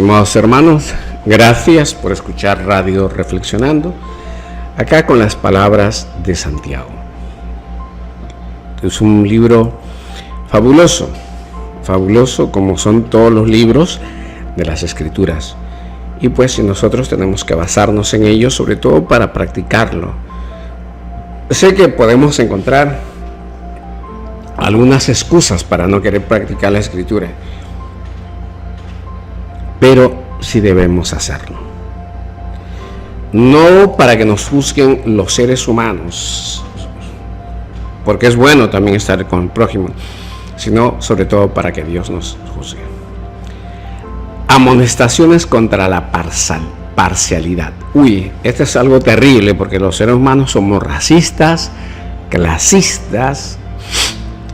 Estimados hermanos, gracias por escuchar Radio Reflexionando, acá con las palabras de Santiago. Es un libro fabuloso como son todos los libros de las Escrituras. Y pues nosotros tenemos que basarnos en ello, sobre todo para practicarlo. Sé que podemos encontrar algunas excusas para no querer practicar la Escritura, pero sí debemos hacerlo. No para que nos juzguen los seres humanos, porque es bueno también estar con el prójimo, sino sobre todo para que Dios nos juzgue. Amonestaciones contra la parcialidad. Esto es algo terrible, porque los seres humanos somos racistas, clasistas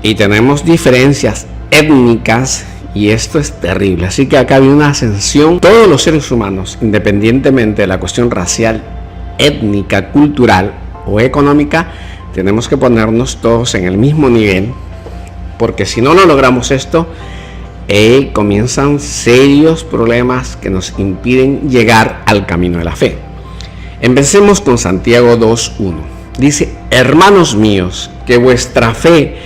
y tenemos diferencias étnicas, y esto es terrible. Así que acá hay una ascensión. Todos los seres humanos, independientemente de la cuestión racial, étnica, cultural o económica, tenemos que ponernos todos en el mismo nivel, porque si no logramos esto, comienzan serios problemas que nos impiden llegar al camino de la fe. Empecemos con Santiago 2:1. Dice: hermanos míos, que vuestra fe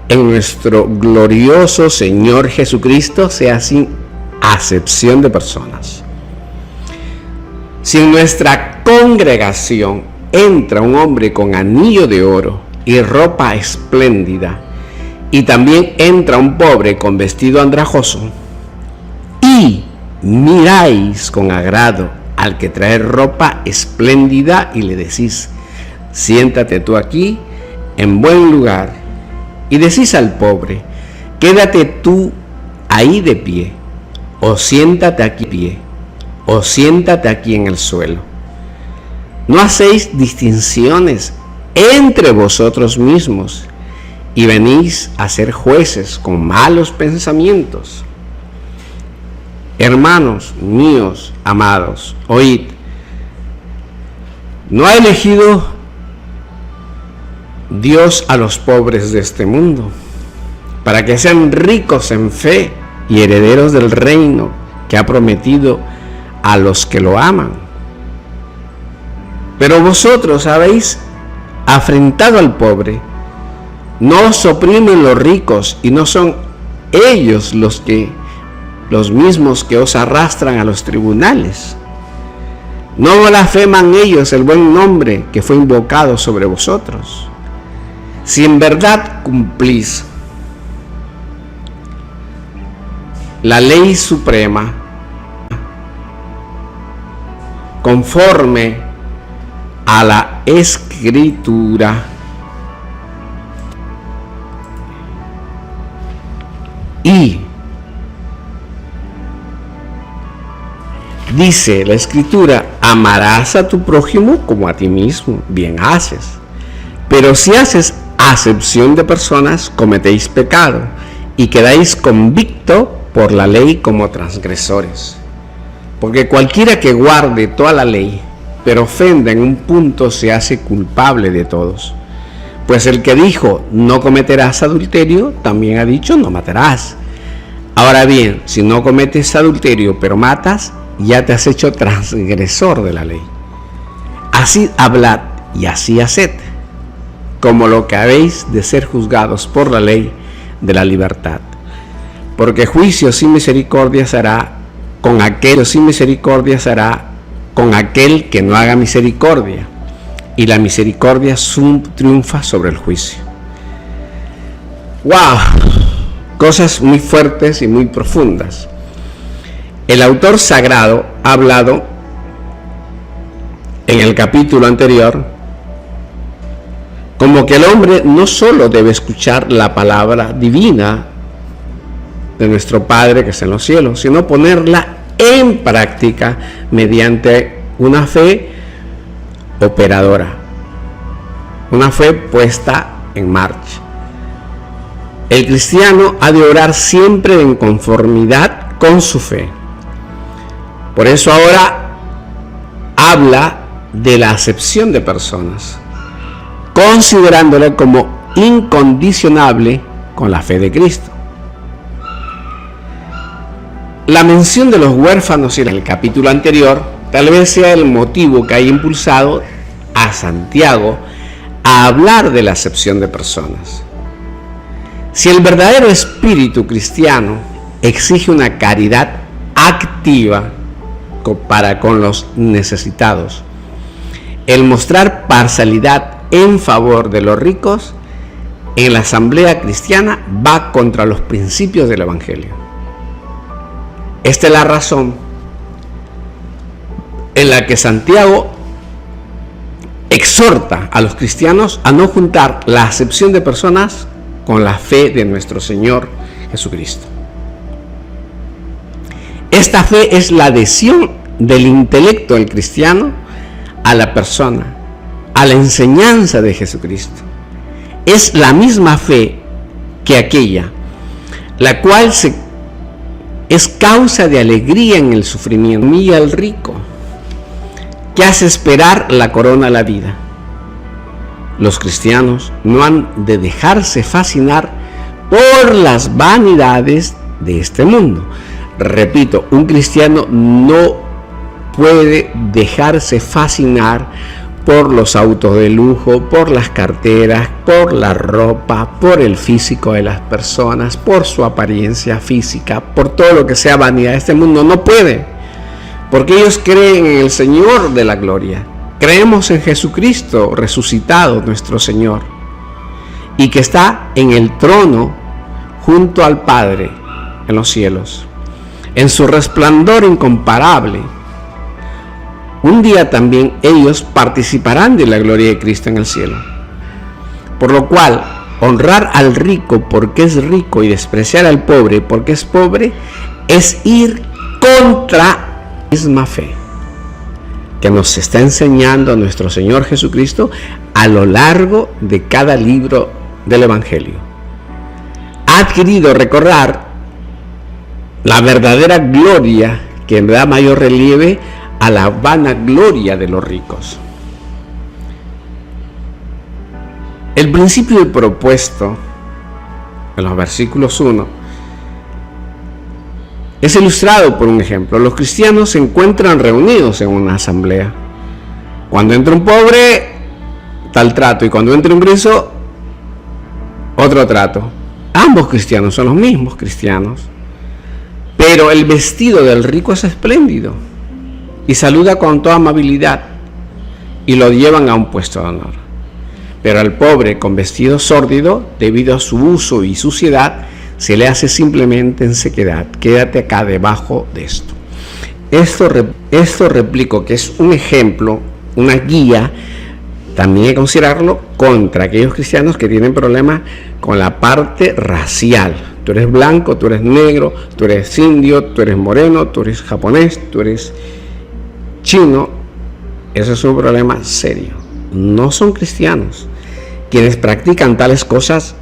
en nuestro glorioso Señor Jesucristo sea sin acepción de personas. Si en nuestra congregación entra un hombre con anillo de oro y ropa espléndida, y también entra un pobre con vestido andrajoso, y miráis con agrado al que trae ropa espléndida y le decís: siéntate tú aquí en buen lugar, y decís al pobre: quédate tú ahí de pie, o siéntate aquí pie, o siéntate aquí en el suelo. ¿No hacéis distinciones entre vosotros mismos y venís a ser jueces con malos pensamientos? Hermanos míos amados, oíd. ¿No ha elegido Dios a los pobres de este mundo para que sean ricos en fe y herederos del reino que ha prometido a los que lo aman? Pero vosotros habéis afrentado al pobre. No os oprimen los ricos, y no son ellos los mismos que os arrastran a los tribunales. No blasfeman ellos el buen nombre que fue invocado sobre vosotros. Si en verdad cumplís la ley suprema conforme a la Escritura, y dice la Escritura: amarás a tu prójimo como a ti mismo, bien haces. Pero si haces acepción de personas, cometéis pecado y quedáis convicto por la ley como transgresores. Porque cualquiera que guarde toda la ley, pero ofenda en un punto, se hace culpable de todos. Pues el que dijo: no cometerás adulterio, también ha dicho: no matarás. Ahora bien, si no cometes adulterio pero matas, ya te has hecho transgresor de la ley. Así hablad y así haced, como lo que habéis de ser juzgados por la ley de la libertad. Porque juicio sin misericordia se hará con aquel que no haga misericordia, y la misericordia triunfa sobre el juicio. ¡Wow! Cosas muy fuertes y muy profundas. El autor sagrado ha hablado en el capítulo anterior como que el hombre no solo debe escuchar la palabra divina de nuestro Padre que está en los cielos, sino ponerla en práctica mediante una fe operadora, una fe puesta en marcha. El cristiano ha de orar siempre en conformidad con su fe. Por eso ahora habla de la acepción de personas, considerándola como incondicionable con la fe de Cristo. La mención de los huérfanos en el capítulo anterior tal vez sea el motivo que haya impulsado a Santiago a hablar de la acepción de personas. Si el verdadero espíritu cristiano exige una caridad activa para con los necesitados, el mostrar parcialidad en favor de los ricos en la asamblea cristiana va contra los principios del Evangelio. Esta es la razón en la que Santiago exhorta a los cristianos a no juntar la acepción de personas con la fe de nuestro Señor Jesucristo. Esta fe es la adhesión del intelecto del cristiano a la persona, a la enseñanza de Jesucristo. Es la misma fe que aquella, la cual es causa de alegría en el sufrimiento, humilla al rico, que hace esperar la corona a la vida. Los cristianos no han de dejarse fascinar por las vanidades de este mundo. Repito, un cristiano no puede dejarse fascinar por los autos de lujo, por las carteras, por la ropa, por el físico de las personas, por su apariencia física, por todo lo que sea vanidad de este mundo. No puede, porque ellos creen en el Señor de la gloria. Creemos en Jesucristo resucitado, nuestro Señor, y que está en el trono junto al Padre en los cielos, en su resplandor incomparable. Un día también ellos participarán de la gloria de Cristo en el cielo. Por lo cual, honrar al rico porque es rico y despreciar al pobre porque es pobre es ir contra la misma fe que nos está enseñando nuestro Señor Jesucristo a lo largo de cada libro del Evangelio. Ha adquirido recordar la verdadera gloria que da mayor relieve a la vanagloria de los ricos. El principio propuesto en los versículos 1 es ilustrado por un ejemplo. Los cristianos se encuentran reunidos en una asamblea. Cuando entra un pobre, tal trato, y cuando entra un rico, otro trato. Ambos cristianos son los mismos cristianos, pero el vestido del rico es espléndido y saluda con toda amabilidad y lo llevan a un puesto de honor. Pero al pobre con vestido sórdido, debido a su uso y suciedad, se le hace simplemente en sequedad: quédate acá debajo de esto. Esto replico que es un ejemplo, una guía, también hay que considerarlo contra aquellos cristianos que tienen problemas con la parte racial. Tú eres blanco, tú eres negro, tú eres indio, tú eres moreno, tú eres japonés, tú eres chino. Eso es un problema serio. No son cristianos. Quienes practican tales cosas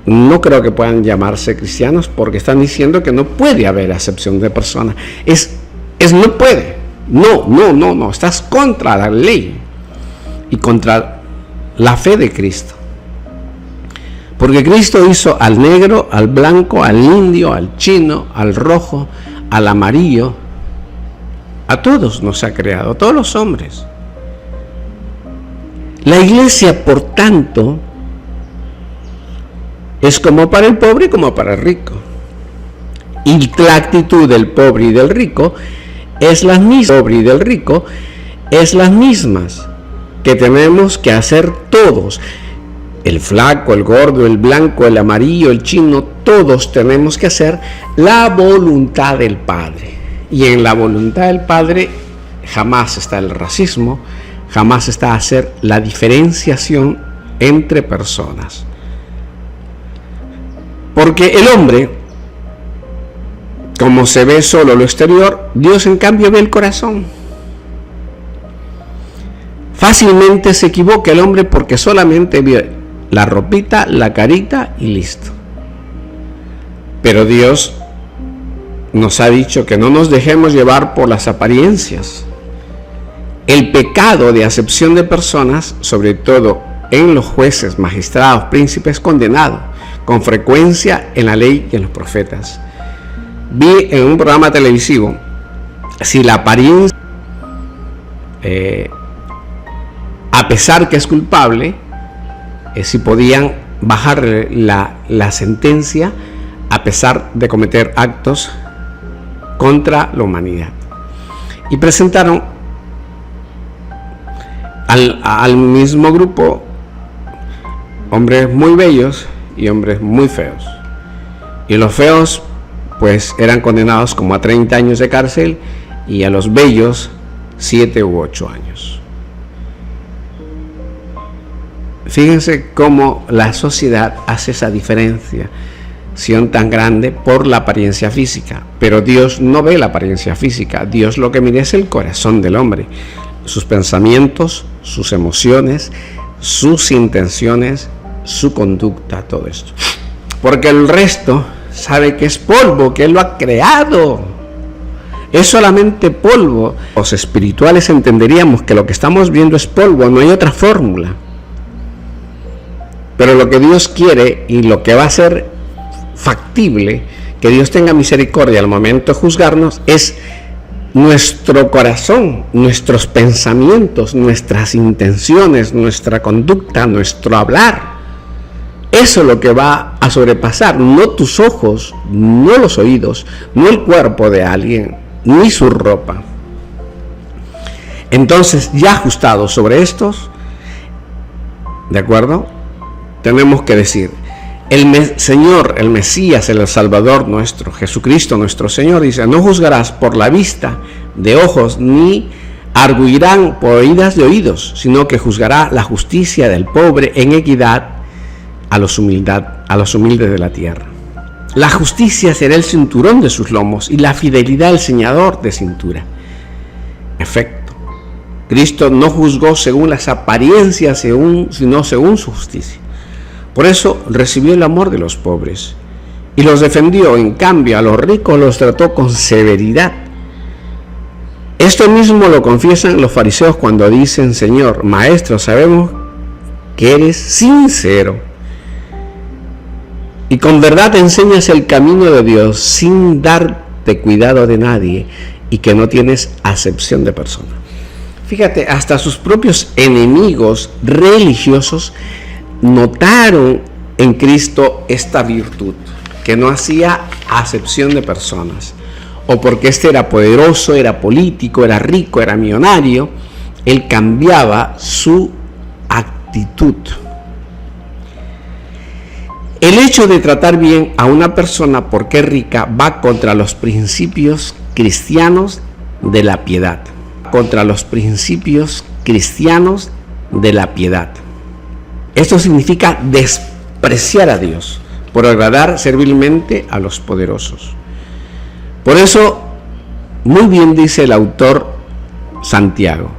no creo que puedan llamarse cristianos, porque están diciendo que no puede haber acepción de personas. No puede. No. Estás contra la ley y contra la fe de Cristo. Porque Cristo hizo al negro, al blanco, al indio, al chino, al rojo, al amarillo. A todos nos ha creado, a todos los hombres. La iglesia, por tanto, es como para el pobre como para el rico. Y la actitud del pobre y del rico es las mismas que tenemos que hacer todos. El flaco, el gordo, el blanco, el amarillo, el chino, todos tenemos que hacer la voluntad del Padre. Y en la voluntad del Padre jamás está el racismo, jamás está hacer la diferenciación entre personas. Porque el hombre, como se ve solo lo exterior, Dios en cambio ve el corazón. Fácilmente se equivoca el hombre porque solamente ve la ropita, la carita y listo. Pero Dios nos ha dicho que no nos dejemos llevar por las apariencias. El pecado de acepción de personas, sobre todo en los jueces, magistrados, príncipes, condenado con frecuencia en la ley y en los profetas. vi en un programa televisivo si la apariencia, a pesar que es culpable, si podían bajar la sentencia a pesar de cometer actos contra la humanidad. Y presentaron al mismo grupo hombres muy bellos y hombres muy feos. Y los feos pues eran condenados como a 30 años de cárcel y a los bellos 7 u 8 años. Fíjense cómo la sociedad hace esa diferenciación tan grande por la apariencia física, pero Dios no ve la apariencia física. Dios lo que mira es el corazón del hombre, sus pensamientos, sus emociones, sus intenciones, su conducta, todo esto. Porque el resto sabe que es polvo, que Él lo ha creado. Es solamente polvo. Los espirituales entenderíamos que lo que estamos viendo es polvo, no hay otra fórmula. Pero lo que Dios quiere y lo que va a ser factible, que Dios tenga misericordia al momento de juzgarnos, es nuestro corazón, nuestros pensamientos, nuestras intenciones, nuestra conducta, nuestro hablar. Eso es lo que va a sobrepasar, no tus ojos, no los oídos, no el cuerpo de alguien, ni su ropa. Entonces, ya ajustados sobre estos, ¿de acuerdo? Tenemos que decir, Señor, el Mesías, el Salvador nuestro, Jesucristo nuestro Señor, dice: no juzgarás por la vista de ojos, ni arguirán por oídas de oídos, sino que juzgará la justicia del pobre en equidad a los humildes de la tierra. La justicia será el cinturón de sus lomos y la fidelidad el ceñidor de cintura. En efecto, Cristo no juzgó según las apariencias, sino según su justicia. Por eso recibió el amor de los pobres y los defendió. En cambio, a los ricos los trató con severidad. Esto mismo lo confiesan los fariseos cuando dicen: Señor, Maestro, sabemos que eres sincero y con verdad enseñas el camino de Dios sin darte cuidado de nadie y que no tienes acepción de persona. Fíjate, hasta sus propios enemigos religiosos notaron en Cristo esta virtud, que no hacía acepción de personas, o porque este era poderoso, era político, era rico, era millonario. Él cambiaba su actitud. El hecho de tratar bien a una persona porque es rica va contra los principios cristianos de la piedad. Contra los principios cristianos de la piedad. Esto significa despreciar a Dios por agradar servilmente a los poderosos. Por eso, muy bien dice el autor Santiago: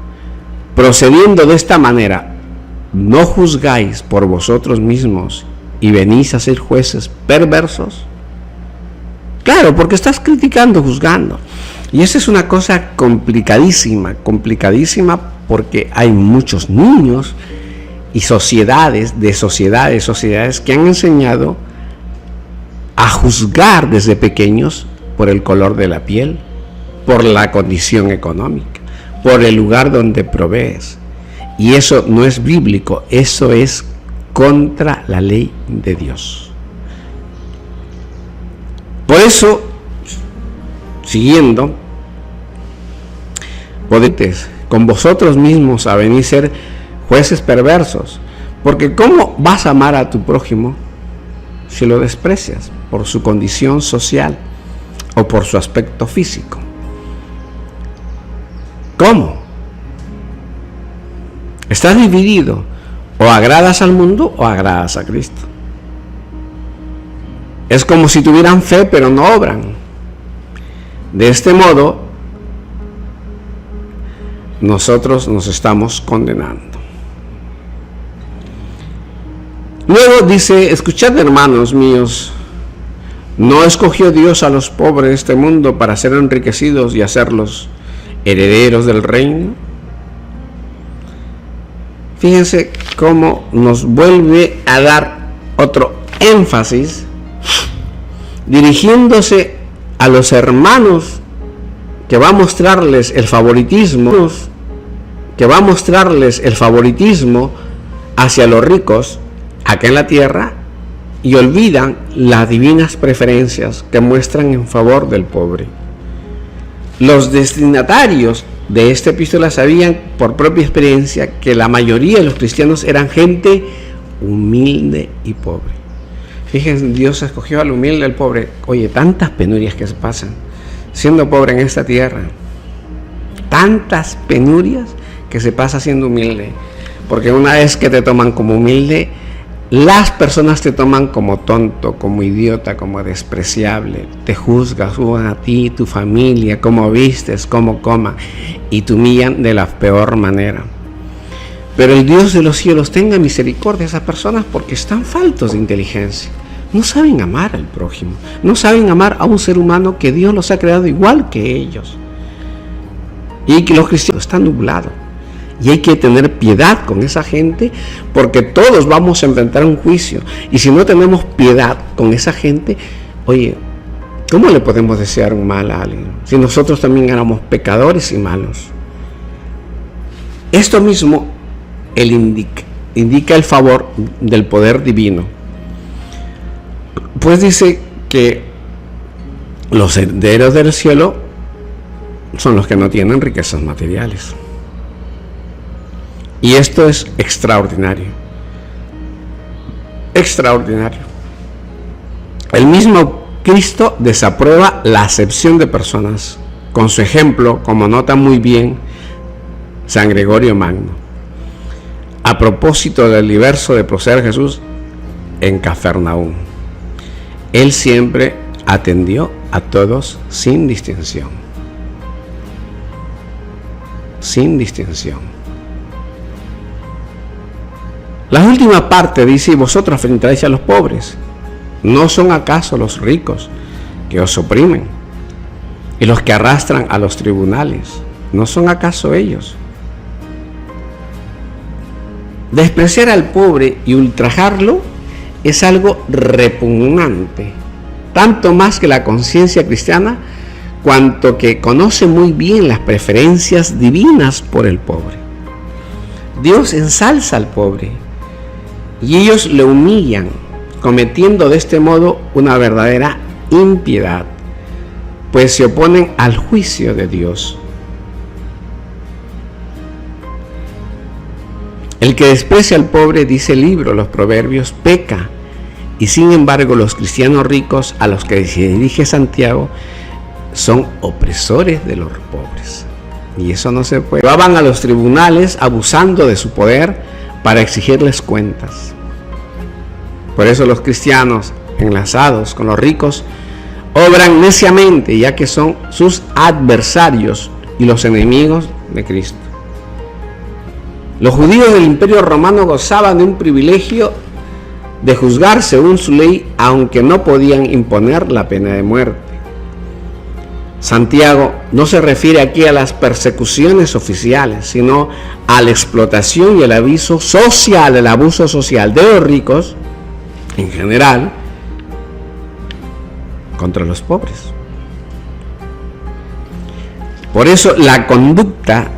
procediendo de esta manera, no juzgáis por vosotros mismos y venís a ser jueces perversos. Claro, porque estás criticando, juzgando. Y esa es una cosa complicadísima porque hay muchos niños y sociedades que han enseñado a juzgar desde pequeños por el color de la piel, por la condición económica, por el lugar donde provees. Y eso no es bíblico, eso es contra la ley de Dios. Por eso, siguiendo, podéis con vosotros mismos a venir a ser jueces perversos, porque ¿cómo vas a amar a tu prójimo si lo desprecias por su condición social o por su aspecto físico? ¿Cómo? Estás dividido, o agradas al mundo o agradas a Cristo. Es como si tuvieran fe pero no obran. De este modo, nosotros nos estamos condenando. Luego dice: escuchad, hermanos míos, ¿no escogió Dios a los pobres de este mundo para ser enriquecidos y hacerlos herederos del reino? Fíjense cómo nos vuelve a dar otro énfasis dirigiéndose a los hermanos que va a mostrarles el favoritismo, hacia los ricos acá en la tierra, y olvidan las divinas preferencias que muestran en favor del pobre. Los destinatarios de esta epístola sabían por propia experiencia que la mayoría de los cristianos eran gente humilde y pobre. Fíjense, Dios escogió al humilde y al pobre. Oye, tantas penurias que se pasan siendo pobre en esta tierra, tantas penurias que se pasa siendo humilde, porque una vez que te toman como humilde, las personas te toman como tonto, como idiota, como despreciable, te juzgan a ti, tu familia, cómo vistes, cómo coman, y te humillan de la peor manera. Pero el Dios de los cielos tenga misericordia a esas personas, porque están faltos de inteligencia. No saben amar al prójimo, no saben amar a un ser humano que Dios los ha creado igual que ellos. Y que los cristianos están nublados. Y hay que tener piedad con esa gente, porque todos vamos a enfrentar un juicio. Y si no tenemos piedad con esa gente, oye, ¿cómo le podemos desear un mal a alguien si nosotros también éramos pecadores y malos? Esto mismo indica el favor del poder divino. Pues dice que los herederos del cielo son los que no tienen riquezas materiales. Y esto es extraordinario. Extraordinario. El mismo Cristo desaprueba la acepción de personas. Con su ejemplo, como nota muy bien San Gregorio Magno, a propósito del diverso de proceder Jesús en Cafarnaúm. Él siempre atendió a todos sin distinción. Sin distinción. La última parte dice: y vosotros afrentáis a los pobres. ¿No son acaso los ricos que os oprimen y los que arrastran a los tribunales? ¿No son acaso ellos? Despreciar al pobre y ultrajarlo es algo repugnante, tanto más que la conciencia cristiana, cuanto que conoce muy bien las preferencias divinas por el pobre. Dios ensalza al pobre y ellos le humillan, cometiendo de este modo una verdadera impiedad, pues se oponen al juicio de Dios. El que desprecia al pobre, dice el libro, los Proverbios, peca. Y sin embargo, los cristianos ricos a los que se dirige Santiago son opresores de los pobres. Y eso no se puede. Van a los tribunales abusando de su poder para exigirles cuentas. Por eso los cristianos, enlazados con los ricos, obran neciamente, ya que son sus adversarios y los enemigos de Cristo. Los judíos del Imperio Romano gozaban de un privilegio de juzgar según su ley, aunque no podían imponer la pena de muerte. Santiago no se refiere aquí a las persecuciones oficiales, sino a la explotación y el abuso social de los ricos en general contra los pobres. Por eso la conducta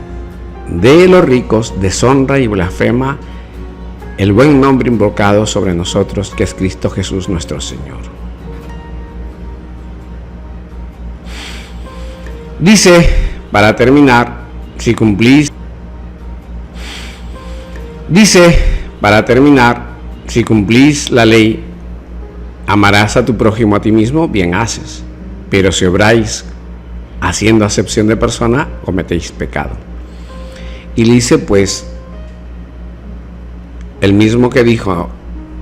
de los ricos deshonra y blasfema el buen nombre invocado sobre nosotros, que es Cristo Jesús nuestro Señor. Dice, para terminar, si cumplís la ley, amarás a tu prójimo a ti mismo, bien haces. Pero si obráis haciendo acepción de persona, cometéis pecado. Y dice, pues, el mismo que dijo,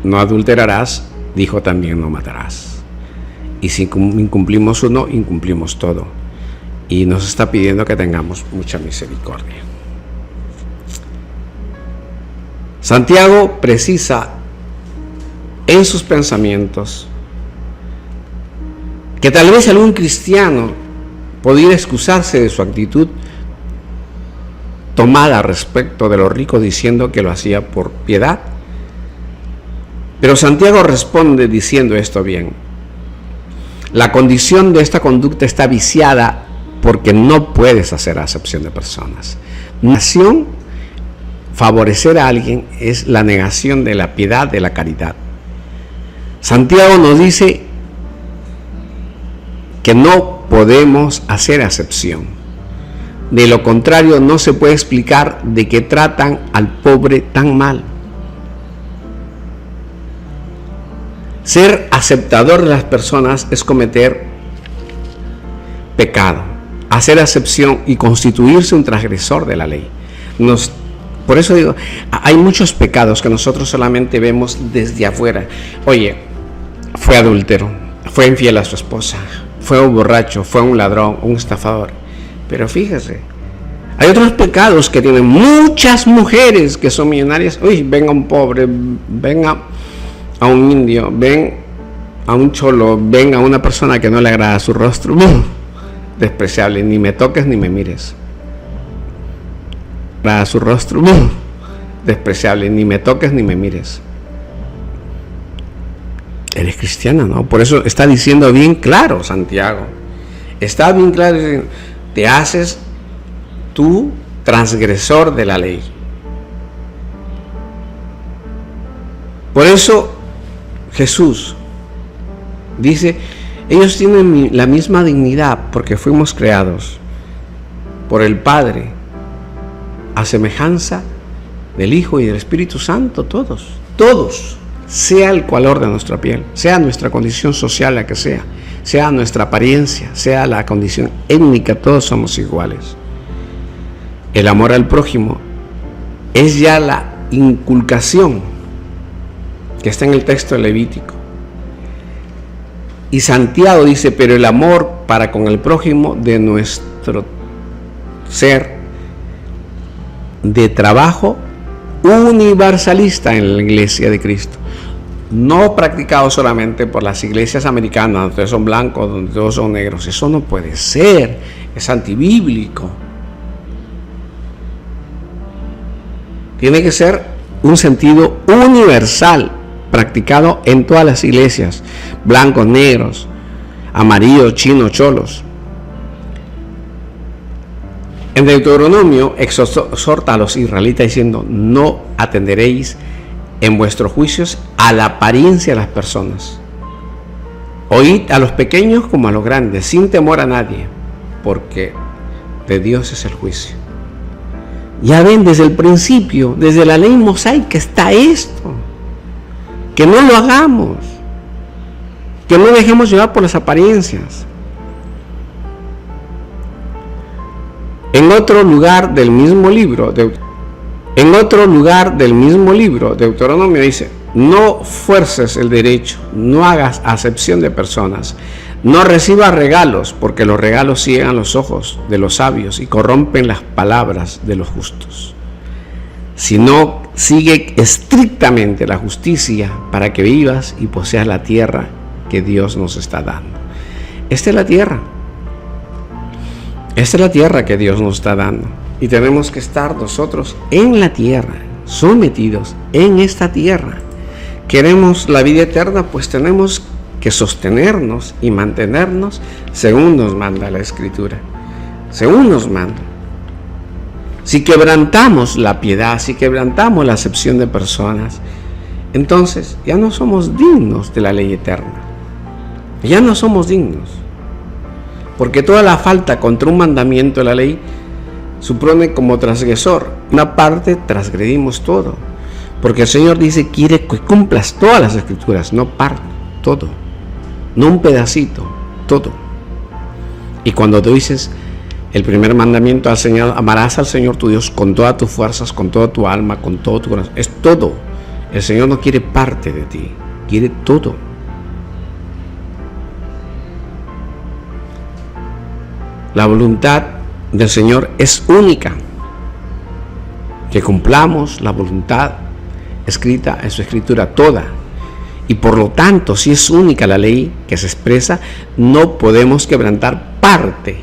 no adulterarás, dijo también, no matarás. Y si incumplimos uno, incumplimos todo. Y nos está pidiendo que tengamos mucha misericordia. Santiago precisa en sus pensamientos que tal vez algún cristiano pudiera excusarse de su actitud tomada respecto de los ricos, diciendo que lo hacía por piedad. Pero Santiago responde diciendo esto bien: La condición de esta conducta está viciada porque no puedes hacer acepción de personas. Nación, favorecer a alguien es la negación de la piedad, de la caridad. Santiago nos dice que no podemos hacer acepción. De lo contrario, no se puede explicar de qué tratan al pobre tan mal. Ser aceptador de las personas es cometer pecado, hacer acepción y constituirse un transgresor de la ley. Por eso digo, hay muchos pecados que nosotros solamente vemos desde afuera. Oye, fue adúltero, fue infiel a su esposa, fue un borracho, fue un ladrón, un estafador. Pero fíjese, hay otros pecados que tienen muchas mujeres que son millonarias. Uy, venga un pobre, venga a un indio, ven a un cholo, ven a una persona que no le agrada su rostro. Despreciable, ni me toques ni me mires. Agrada su rostro. Despreciable, ni me toques ni me mires. Eres cristiana, ¿no? Por eso está diciendo bien claro Santiago. Está bien claro, te haces tú transgresor de la ley. Por eso Jesús dice, ellos tienen la misma dignidad porque fuimos creados por el Padre a semejanza del Hijo y del Espíritu Santo, todos, sea el color de nuestra piel, sea nuestra condición social la que sea nuestra apariencia, sea la condición étnica, todos somos iguales. El amor al prójimo es ya la inculcación que está en el texto levítico. Y Santiago dice, pero el amor para con el prójimo de nuestro ser de trabajo universalista en la iglesia de Cristo, no practicado solamente por las iglesias americanas donde todos son blancos, donde todos son negros. Eso no puede ser, es antibíblico. Tiene que ser un sentido universal, practicado en todas las iglesias, blancos, negros, amarillos, chinos, cholos. En Deuteronomio exhorta a los israelitas diciendo, no atenderéis en vuestros juicios a la apariencia de las personas. Oíd a los pequeños como a los grandes, sin temor a nadie, porque de Dios es el juicio. Ya ven, desde el principio, desde la ley mosaica está esto. Que no lo hagamos, que no dejemos llevar por las apariencias. En otro lugar del mismo libro, Deuteronomio dice, no fuerces el derecho, no hagas acepción de personas, no recibas regalos, porque los regalos ciegan los ojos de los sabios y corrompen las palabras de los justos. Sino sigue estrictamente la justicia para que vivas y poseas la tierra que Dios nos está dando. Esta es la tierra. Esta es la tierra que Dios nos está dando. Y tenemos que estar nosotros en la tierra, sometidos en esta tierra. Queremos la vida eterna, pues tenemos que sostenernos y mantenernos según nos manda la Escritura. Según nos manda. Si quebrantamos la piedad, si quebrantamos la acepción de personas, entonces ya no somos dignos de la ley eterna. Ya no somos dignos. Porque toda la falta contra un mandamiento de la ley supone como transgresor. Una parte transgredimos todo. Porque el Señor dice, quiere que cumplas todas las Escrituras, no parte, todo. No un pedacito, todo. Y cuando tú dices el primer mandamiento al Señor, amarás al Señor tu Dios con todas tus fuerzas, con toda tu alma, con todo tu corazón. Es todo. El Señor no quiere parte de ti, quiere todo. La voluntad del Señor es única. Que cumplamos la voluntad escrita en su Escritura toda. Y por lo tanto, si es única la ley que se expresa, no podemos quebrantar parte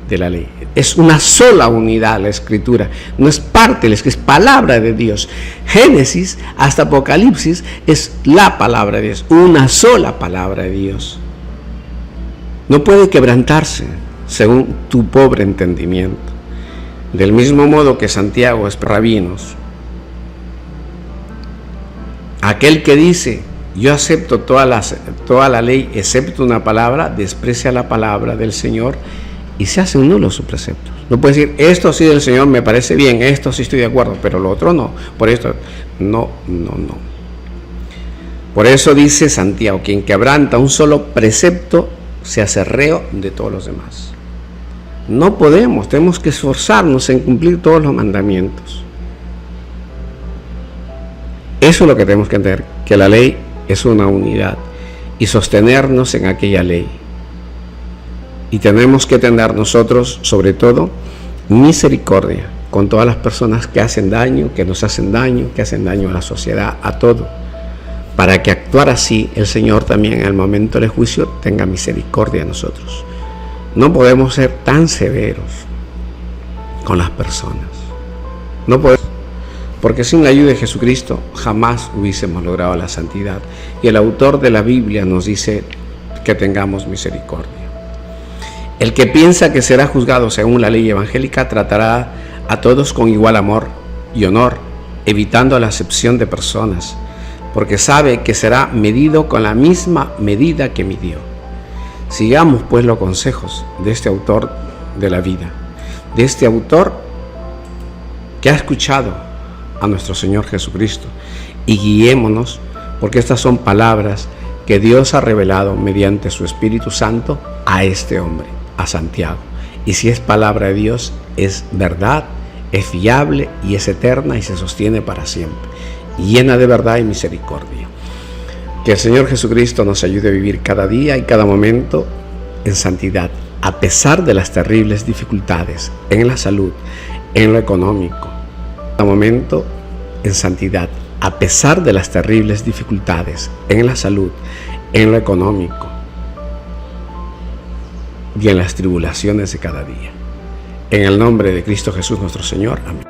de la ley. Es una sola unidad la Escritura, no es parte, es palabra de Dios. Génesis hasta Apocalipsis es la palabra de Dios, una sola palabra de Dios. no puede quebrantarse según tu pobre entendimiento. Del mismo modo que Santiago es rabinos, aquel que dice: yo acepto toda la ley excepto una palabra, desprecia la palabra del Señor y se hacen nulos sus preceptos. No puede decir: esto sí del Señor me parece bien, esto sí estoy de acuerdo, pero lo otro no. Por esto, no. Por eso dice Santiago: quien quebranta un solo precepto se hace reo de todos los demás. No podemos, tenemos que esforzarnos en cumplir todos los mandamientos. Eso es lo que tenemos que entender, que la ley es una unidad y sostenernos en aquella ley. Y tenemos que tener nosotros, sobre todo, misericordia con todas las personas que hacen daño, que nos hacen daño, que hacen daño a la sociedad, a todo, para que actuar así el Señor también en el momento del juicio tenga misericordia de nosotros. No podemos ser tan severos con las personas. No podemos, porque sin la ayuda de Jesucristo jamás hubiésemos logrado la santidad. Y el autor de la Biblia nos dice que tengamos misericordia. El que piensa que será juzgado según la ley evangélica tratará a todos con igual amor y honor, evitando la acepción de personas, porque sabe que será medido con la misma medida que midió. Sigamos pues los consejos de este autor de la vida, de este autor que ha escuchado a nuestro Señor Jesucristo, y guiémonos, porque estas son palabras que Dios ha revelado mediante su Espíritu Santo a este hombre, a Santiago. Y si es palabra de Dios, es verdad, es fiable y es eterna y se sostiene para siempre, llena de verdad y misericordia. Que el Señor Jesucristo nos ayude a vivir cada día y cada momento en santidad, a pesar de las terribles dificultades en la salud, en lo económico. Cada momento en santidad, a pesar de las terribles dificultades en la salud, en lo económico y en las tribulaciones de cada día. En el nombre de Cristo Jesús nuestro Señor. Amén.